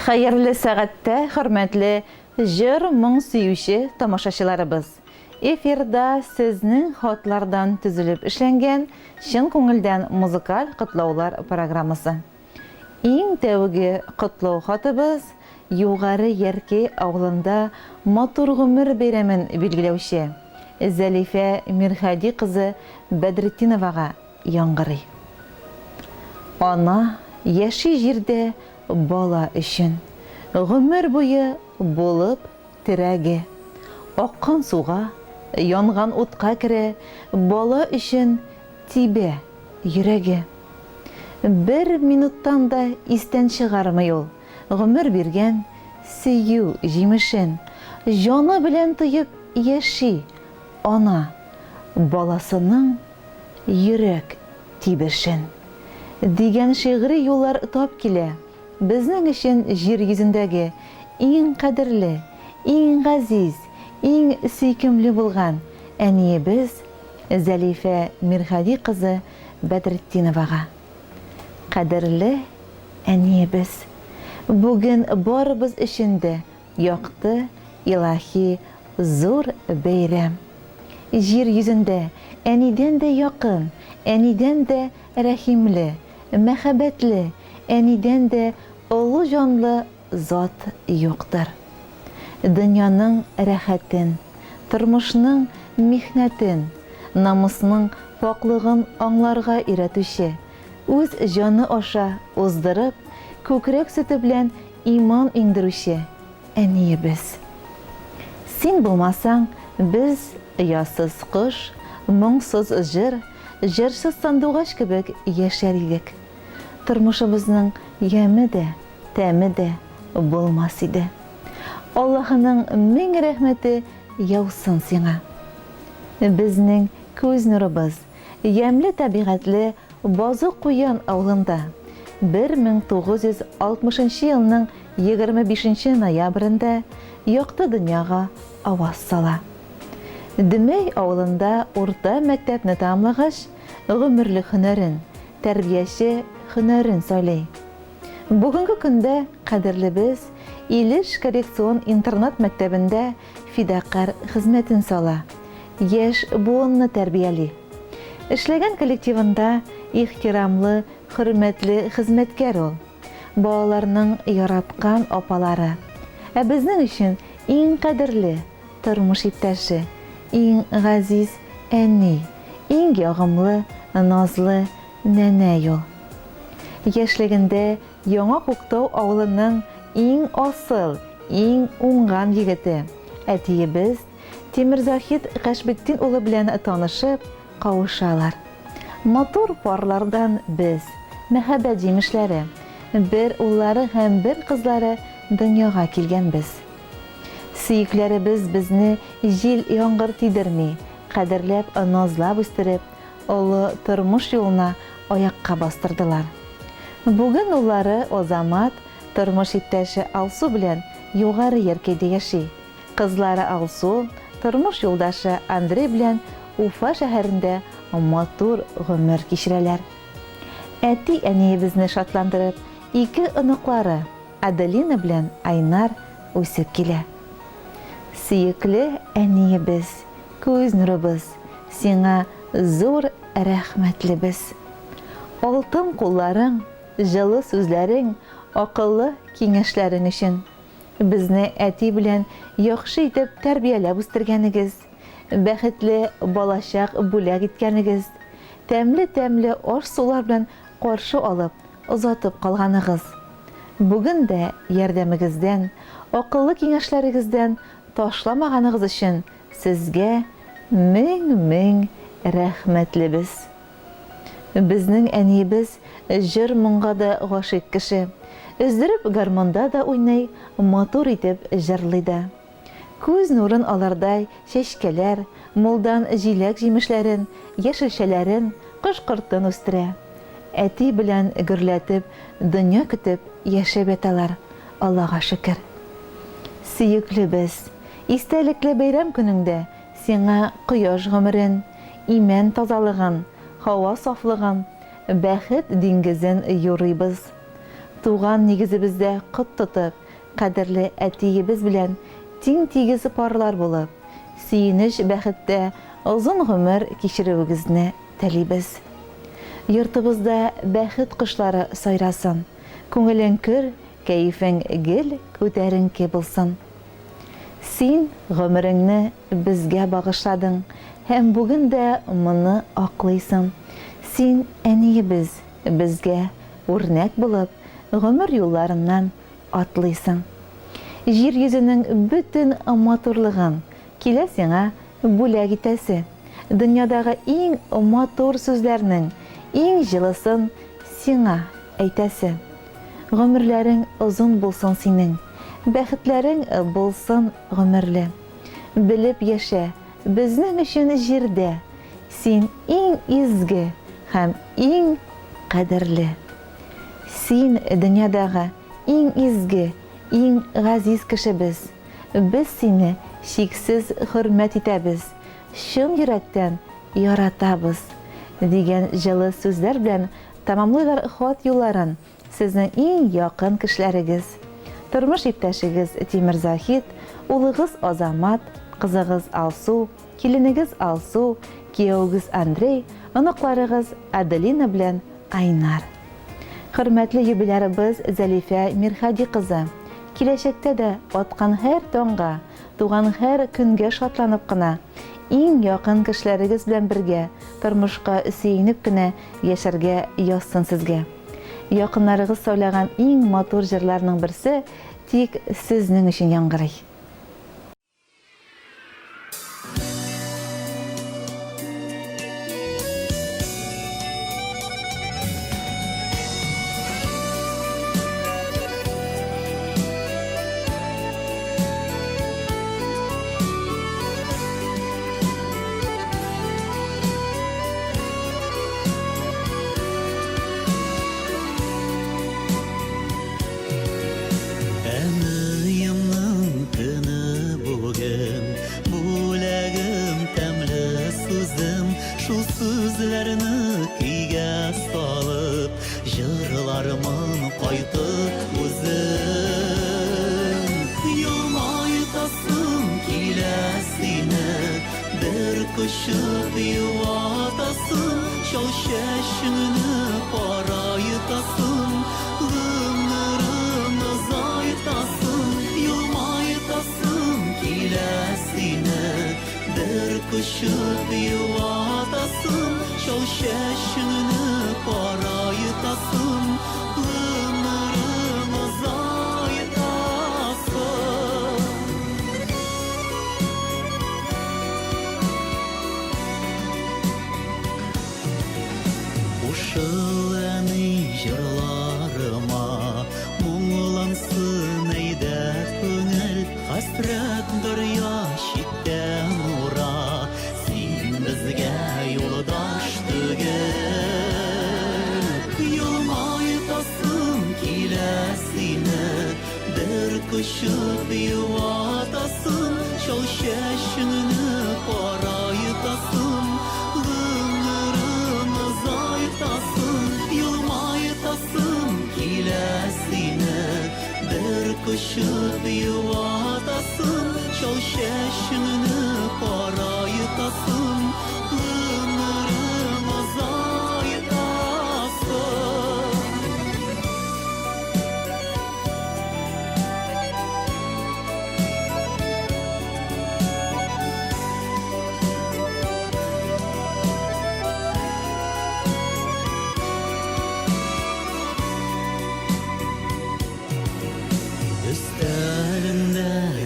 Xeyirli сәгатьтә, хөрмәтле җыр моң сөюче тамашачыларыбыз. Эфирда сезнең хатлардан төзелеп эшләнгән чын күңелдән музыкаль котлаулар программасы. Иң тәүге котлау хатыбыз Югары Ярке авылында матур гомер бәйрәмен билгеләүче Зәлифә Мирхади кызы Бәдретдиновага яңгырый. Ана яши җирдә бала өчен, гомер буе булып терәге. Аккан суга, янган утка керә, бала өчен тибә йөрәге. Бер минуттан да истән чыгармый ул гомер биргән сөю җимешен, җаны белән тоеп яши ана баласының йөрәк тибешен. Дигән шигъри юллар тап килә. Безнең өчен җир йөзендәге иң кадерле, иң газиз, иң сөйкемле булган әниебез Зәлифә Мирхади кызы Бәдретдиновага. Кадерле әниебез, бүген барыбыз өчен дә якты, илаһи, зур бәйрәм. Җир йөзендә әнидән дә якын, әнидән дә рәхимле, мәхәббәтле, әнидән дә олы җанлы зат юктыр. Дөньяның рәхәтен, тормышның михнәтен, намысның паклыгын аңларга өйрәтүче, үз җаны аша уздырып, күкрәк сөте белән иман иңдерүче әниебез. Син булмасаң, без ясыз кош, моңсыз җыр, җырсыз сандугач кебек яшәр идек. Тормышыбызның яме дә, тәме дә булмас иде. Аллаһының мең рәхмәте яусын сиңа. Безнең күз нурыбыз ямьле табигатьле Базык Куян авылында 1960 елның 25 ноябрендә якты дөньяга аваз сала. Дөмәй авылында урта мәктәпне тәмамлагач, гомерлек һөнәрен, тәрбияче һөнәрен сайлый. Бүгенге көндә кадерлебез Илеш коррекцион интернат мәктәбендә фидакар хезмәтен сала. Яшь буынны тәрбияли. Эшләгән коллективында ихтирамлы, хөрмәтле хезмәткәр ул. Балаларның яраткан апалары. Ә безнең өчен иң кадерле тормыш иптәше, иң газиз әни, иң ягымлы, назлы нәнә ул. Яшьлегендә Яңа Күктау авылының иң асыл, иң уңган егете, әтиебез Тимерзахит Кашбетдин улы белән танышып, кавышалар. Матур парлардан без, мәхәббәт җимешләре, бер уллары һәм бер кызлары дөньяга килгәнбез. Сөекләребез безне җил яңгыр тидерми, кадерләп, назлап үстереп, олы тормыш юлына аякка бастырдылар. Бүген уллары Озамат, тормыш иптәше Алсу белән Югары Яркәдә яши. Кызлары Алсу, тормыш юлдашы Андрей белән Уфа шәһәрендә матур гомер кичерәләр. Әти-әниебезне шатландырып, ике оныклары Аделина белән Айнар үсеп килә. Сөекле әниебез, күз нурыбыз, сиңа зур рәхмәтлебез. Алтын кулларың, җылы сүзләрең, акыллы киңәшләрең өчен безне әти белән яхшы итеп тәрбияләп үстергәнегез, бәхетле балачак бүләк иткәнегез, тәмле аш-сулар белән каршы алып, озатып калганыгыз. Бүген дә ярдәмегездән, акыллы киңәшләрегездән ташламаганыгыз өчен сезгә мең рәхмәтлебез. Безнең әниебез җыр моңга да гашыйк кеше. Өздереп гармонда да уйный, матур итеп җырлый да. Күз нурын алардай чәчкәләр, мулдан җиләк җимешләрен, яшелчәләрен, кош-кортын үстерә. Әти белән гөрләтеп, дөнья көтеп яшәп яталар. Аллаһка шөкер. Сөеклебез, истәлекле бәйрәм көнеңдә сиңа кояш гомерен, имән тазалыгын, һава сафлыгын, бәхет диңгезен юрыйбыз. туган нигезебездә кот тотып, кадерле әтиебез белән тиң-тигез парлар булып, сөенеч бәхеттә озын гомер кичерүегезне телибез. Йортыбызда бәхет кошлары сайрасын, күңелең көр, кәефең гел күтәренке булсын. Син гомереңне безгә багышладың, һәм бүген дә моны аклыйсың. Син әниебез, безгә үрнәк булып, гомер юлларыннан атлыйсың. Җир йөзенең бөтен матурлыгын килә сиңа бүләк итәсе. Дөньядагы иң матур сүзләрнең иң җылысын сиңа әйтәсе. Гомерләрең озын булсын синең, бәхетләрең булсын гомерле. Белеп яшә, безнең өчен җирдә син иң изге һәм иң кадерле. Син дөньядагы иң изге, иң газиз кешебез. Без сине шиксез хөрмәт итәбез, чын йөрәктән яратабыз дигән җылы сүзләр белән тәмамлыйлар хат юлларын сезнең иң якын кешеләрегез. Тормыш иптәшегез Тимер Захит, улыгыз Азамат, кызыгыз Алсу, киленегез Алсу, кияүгез Андрей, оныкларыгыз Аделина белән Айнар. Хөрмәтле юбилярыбыз Зәлифә Мирхади кызы, киләчәктә дә аткан һәр таңга, туган һәр көнгә шатланып кына, иң якын кешеләрегез белән бергә тормышка сөенеп кенә яшәргә язсын сезгә. Якыннарыгыз сөйләгән иң матур җырларның берсе тик сезнең өчен яңгырый.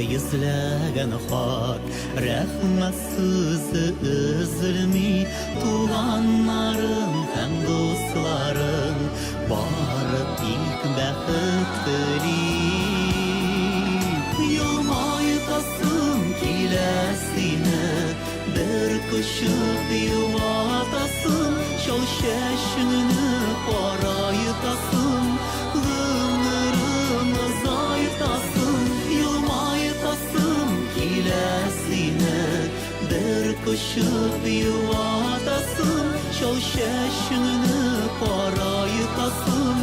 Yüzləgən xat, rəhmət sözü üzülmi, tuğanlarım həm dostlarım, barıb ilk bəxət dilib. Yılmaytasın kiləsinə, bir qışıb yuvatasın, şol şəşnini qaraytasın, ömrüm zaytasın, yılmaytasın kiləsinə, bir qışıb yuvatasın, şol şəşnini qaraytasın,